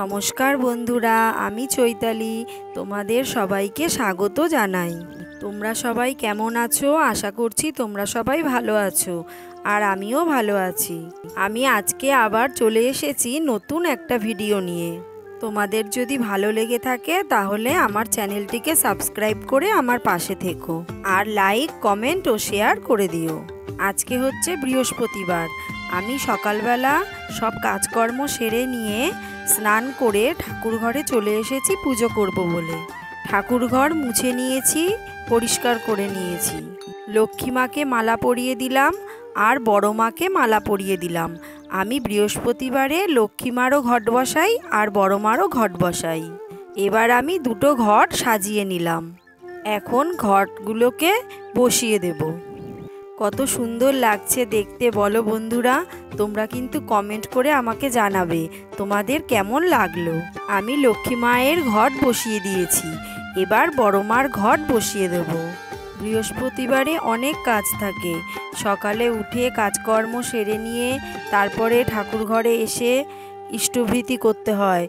নমস্কার বন্ধুরা, আমি চৈতালি তোমাদের সবাইকে স্বাগত জানাই। তোমরা সবাই কেমন আছো? আশা করছি তোমরা সবাই ভালো আছো, আর আমিও ভালো আছি। আমি আজকে আবার চলে এসেছি নতুন একটা ভিডিও নিয়ে। তোমাদের যদি ভালো লেগে থাকে তাহলে আমার চ্যানেলটিকে সাবস্ক্রাইব করে আমার পাশে থেকো, আর লাইক, কমেন্ট ও শেয়ার করে দিও। আজকে হচ্ছে বৃহস্পতিবার। আমি সকালবেলা সব কাজকর্ম সেরে নিয়ে স্নান করে ঠাকুর ঘরে চলে এসেছি পুজো করব বলে। ঠাকুর ঘর মুছে নিয়েছি, পরিষ্কার করে নিয়েছি। লক্ষ্মী মাকে মালা পরিয়ে দিলাম আর বড় মাকে মালা পরিয়ে দিলাম। আমি বৃহস্পতিবারে লক্ষ্মী মারও ঘট বসাই আর বড় মারও ঘট বসাই। এবার আমি দুটো ঘট সাজিয়ে নিলাম। এখন ঘটগুলোকে বসিয়ে দেব। কত সুন্দর লাগছে দেখতে বলো বন্ধুরা? তোমরা কিন্তু কমেন্ট করে আমাকে জানাবে তোমাদের কেমন লাগলো। আমি লক্ষ্মী মায়ের ঘট বসিয়ে দিয়েছি, এবার বড় মার ঘট বসিয়ে দেব। বৃহস্পতিবারে অনেক কাজ থাকে। সকালে উঠে কাজকর্ম সেরে নিয়ে তারপরে ঠাকুর ঘরে এসে ইষ্টভৃতি করতে হয়।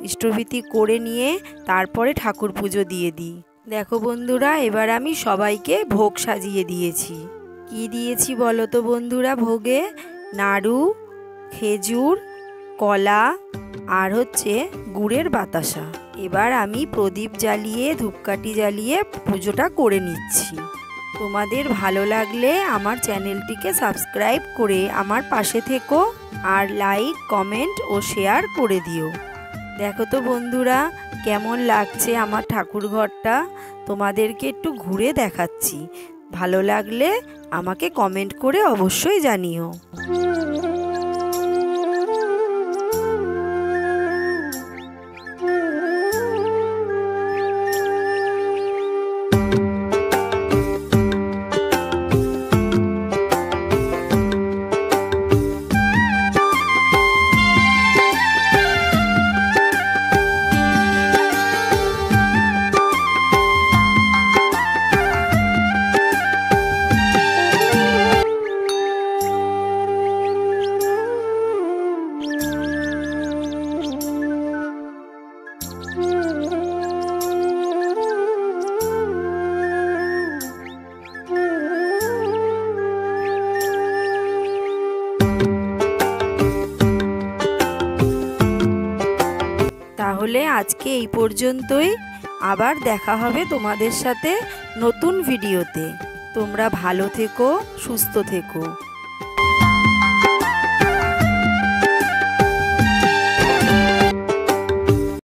ইষ্টভৃতি করে নিয়ে তারপরে ঠাকুর পুজো দিয়ে দিই। দেখো বন্ধুরা, এবার আমি সবাইকে ভোগ সাজিয়ে দিয়েছি। কি দিয়েছি বলো তো বন্ধুরা? ভোগে নাড়ু, খেজুর, কলা আর হচ্ছে গুড়ের বাতাসা। এবার আমি প্রদীপ জ্বালিয়ে ধূপকাঠি জ্বালিয়ে পুজোটা করে নিচ্ছি। তোমাদের ভালো লাগলে আমার চ্যানেলটিকে সাবস্ক্রাইব করে আমার পাশে থেকো, আর লাইক, কমেন্ট ও শেয়ার করে দিও। দেখো তো বন্ধুরা কেমন লাগছে আমার ঠাকুর ঘরটা। তোমাদেরকে একটু ঘুরে দেখাচ্ছি। ভালো লাগলে আমাকে কমেন্ট করে অবশ্যই জানিও। তাহলে আজকে এই পর্যন্তই। আবার দেখা হবে তোমাদের সাথে নতুন ভিডিওতে। তোমরা ভালো থেকো, সুস্থ থেকো।